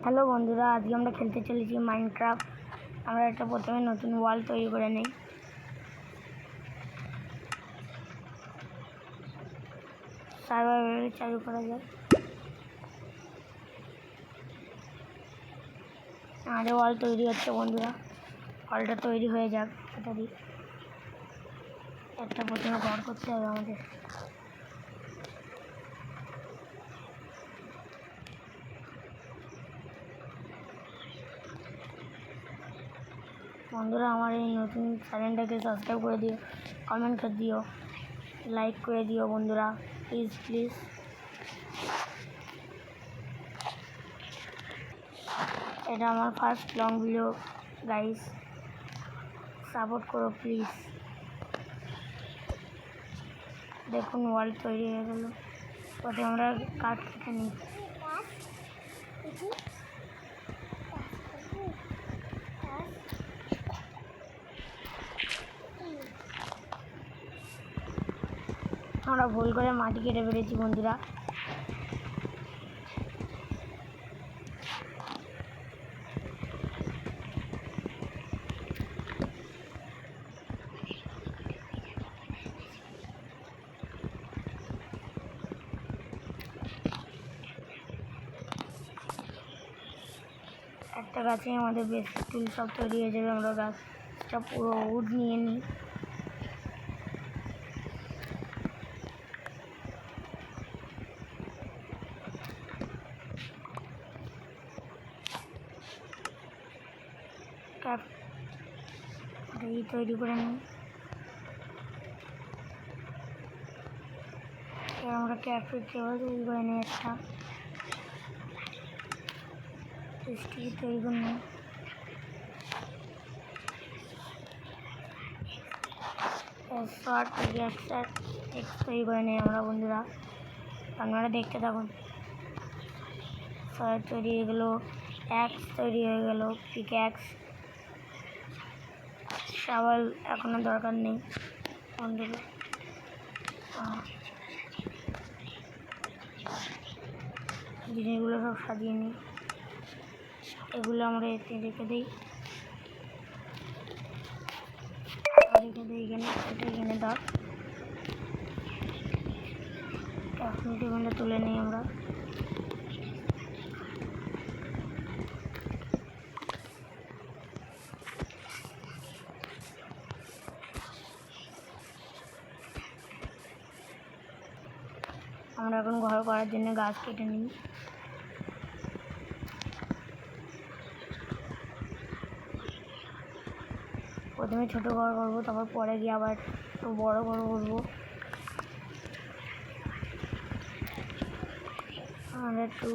Hello বন্ধুরা, আজকে আমরা খেলতে চলেছি মাইনক্রাফট। আমরা একটা প্রথমে নতুন ওয়াল তৈরি করে নিই। সার্ভাইভাল চালু করা যায়। আমাদের ওয়াল তৈরি হচ্ছে বন্ধুরা। ওয়ালটা তৈরি হয়ে যাক তাড়াতাড়ি। একটা প্রথমে ঘর করতে হবে আমাদের। বন্ধুরা, আমার এই নতুন চ্যানেলটাকে সাবস্ক্রাইব করে দিও, কমেন্ট করে দিও, লাইক করে দিও বন্ধুরা, প্লিজ প্লিজ। এটা আমার first long video guys, support করো প্লিজ। দেখুন ওয়াল তৈরি হয়ে গেল। প্রথমে আমরা কাঠ কেটে নিই। আমরা ভুল করে মাটি কেটে ফেলেছি বন্ধুরা। একটা গাছে আমাদের বেসিক টুল সব তৈরি হয়ে যাবে। আমরা গাছটা পুরো উড নিয়ে নিই। তৈরি করে নিই। আমরা ক্যাফে টেবিল তৈরি করে নিই। একটা স্টিক তৈরি করে নিই। শর্ট এক্স তৈরি করে নিই আমরা বন্ধুরা। আপনারা দেখতে থাকুন। শর্ট তৈরি হয়ে গেলো, অ্যাক্স তৈরি হয়ে গেল, পিক অ্যাক্স। শাওয়াল এখনো দরকার নেই বন্ধুরা। জিনিসগুলো সব সাজিয়ে নিই। এগুলো আমরা এতে রেখে দিই। এখানে দাও। টেবিলটা তুলে নিই আমরা। আমরা এখন ঘর করার জন্য গাছ কেটে নিই। প্রথমে ছোট ঘর করবো, তারপর পরে গিয়ে আবার একটু বড় ঘর করবো। আমরা একটু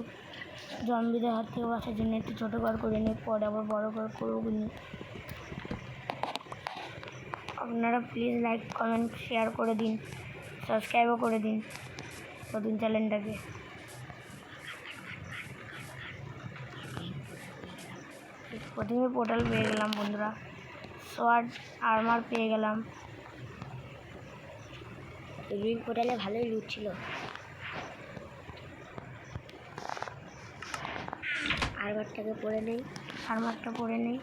জম্বিদের হাত থেকে বাঁচার জন্য একটু ছোটো ঘর করে নিই, পরে আবার বড় ঘর করবো নি। আপনারা প্লিজ লাইক কমেন্ট শেয়ার করে দিন, সাবস্ক্রাইবও করে দিন নতুন চ্যানেলটাকে। প্রথমে পোর্টাল পেয়ে গেলাম বন্ধুরা, সোয়ার্ড আর্মার পেয়ে গেলাম। রুইন পোর্টালে ভালোই লুট ছিল। আর্মারটাকে পরে নেই। আর্মারটা পরে নেই।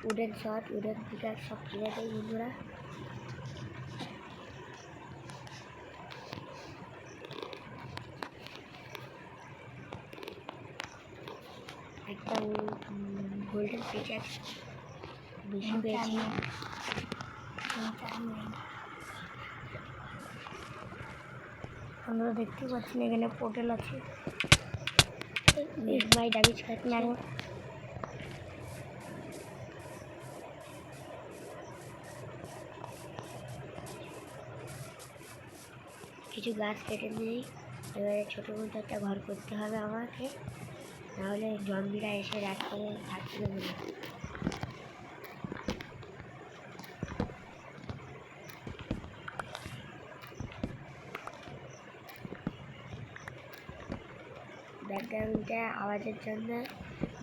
উডেন শট, উডেন পিকার সব কিনে দেয় বন্ধুরা। একটা গোল্ডেন পিকার বেশি পেয়েছি। আমরা দেখতে পাচ্ছি না, এখানে পোর্টাল আছে। মাই ড্যামেজ খাচ্ছে। কিছু গাছ কেটে নিই। এবারে ছোটো মতো একটা ঘর করতে হবে আমাকে, নাহলে জম্বিরা এসে রাত করে থাকতে দেবে না। ব্যাকগ্রাউন্ডে আওয়াজের জন্য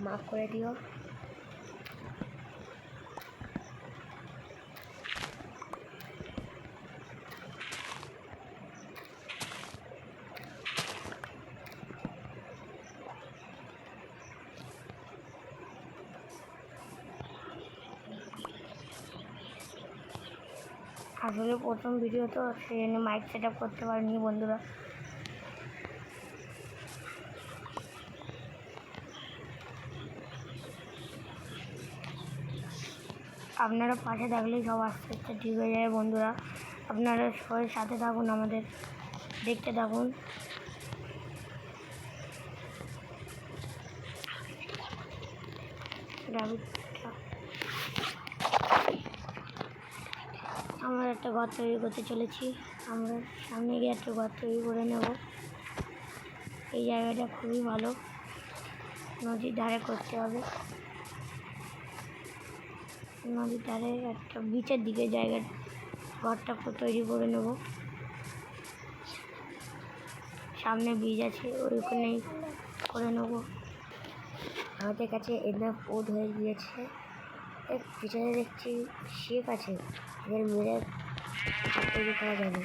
মাফ করে দিও। আসলে প্রথম ভিডিও তো সেই জন্য মাইক সেট আপ করতে পারিনি বন্ধুরা। আপনারা পাশে থাকলেই সব আস্তে আস্তে ঠিক হয়ে যাবে বন্ধুরা। আপনারা সবাই সাথে থাকুন, আমাদের দেখতে থাকুন। আমরা একটা ঘর তৈরি করতে চলেছি। আমরা সামনে গিয়ে একটা ঘর তৈরি করে নেব। এই জায়গাটা খুবই ভালো, নদীর ধারে করতে হবে। নদীর ধারে একটা বিচের দিকে জায়গা ঘরটা তৈরি করে নেব। সামনে বীজ আছে, ওইখানেই করে নেব। আমাদের কাছে এনাফ উড হয়ে গিয়েছে। এর পিছনে দেখছি শিপ আছে, এদের মেরে তৈরি করা যাবে।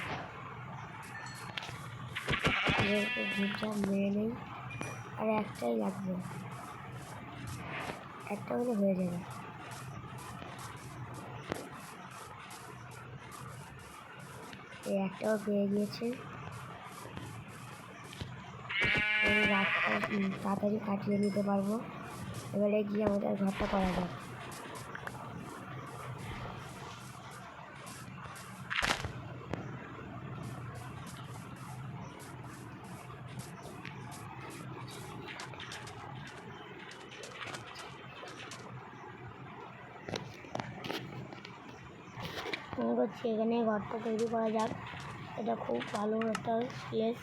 ঝুপঝাপ মেরে নেই, আর একটাই লাগবে, একটা হলে হয়ে যাবে। এই একটাও পেয়ে গিয়েছে। রাতটা তাড়াতাড়ি কাটিয়ে নিতে পারবো। এবারে গিয়ে আমাদের ঘরটা করা যাক। মনে করছি এখানে ঘরটা তৈরি করা যাক। এটা খুব ভালো একটা প্লেস,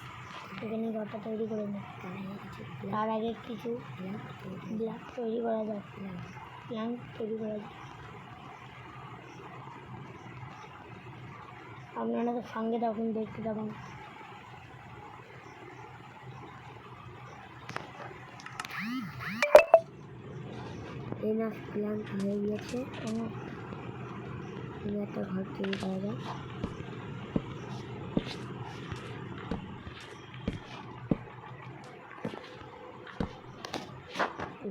এখানে ঘরটা তৈরি করে নেব। তার আগে কিছু ব্লক তৈরি করা যাক, প্ল্যান তৈরি করা যাক। আপনারা তো সঙ্গে থাকুন, দেখতে থাকুন। এনাফ প্ল্যান হয়ে গিয়েছে। একটা ঘর তৈরি করা যায়।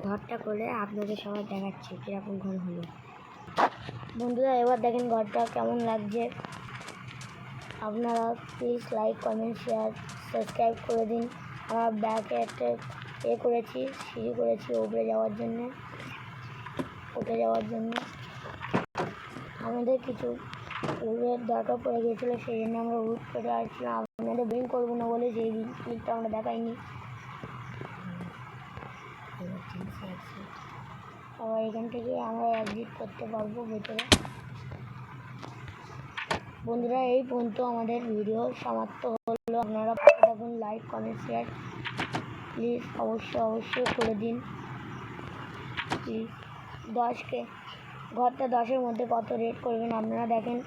ঘরটা করে আপনাদের সবাই দেখাচ্ছি কীরকম ঘর হলো। বন্ধুরা এবার দেখেন ঘরটা কেমন লাগছে। আপনারা please like, comment, share, subscribe করে দিন। আমরা ব্যাকে একটা করেছি, সিঁড়ি করেছি উপরে যাওয়ার জন্য, উঠে যাওয়ার জন্য। আমাদের কিছু উডের দরকার পড়ে গিয়েছিলো, সেই জন্য আমরা উড করে আসছিলাম। আপনাদের বিল করবো না বলে সেই ক্লিপটা আমরা দেখাইনি। আবার এখান থেকে আমরা এক্সিট করতে পারবো ভেতরে। বন্ধুরা এই পর্যন্ত আমাদের ভিডিও সমাপ্ত হলো। আপনারা পাশে থাকুন, লাইক, কমেন্ট, শেয়ার প্লিজ অবশ্যই করে দিন প্লিজ। 10K ঘরটা 10-এর মধ্যে কত রেট করবেন আপনারা দেখেন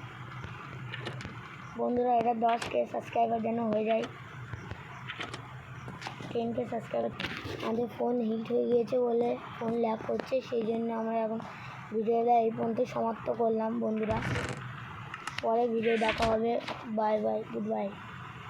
বন্ধুরা। এটা 10K সাবস্ক্রাইবার যেন হয়ে যায়। 10K subscriber. আমাদের ফোন হিট হয়ে গিয়েছে বলে ফোন ল্যাগ করছে, সেই জন্য আমরা এখন ভিডিওটা এই পর্যন্ত সমাপ্ত করলাম বন্ধুরা। পরে ভিডিও দেখা হবে। Bye bye, good bye.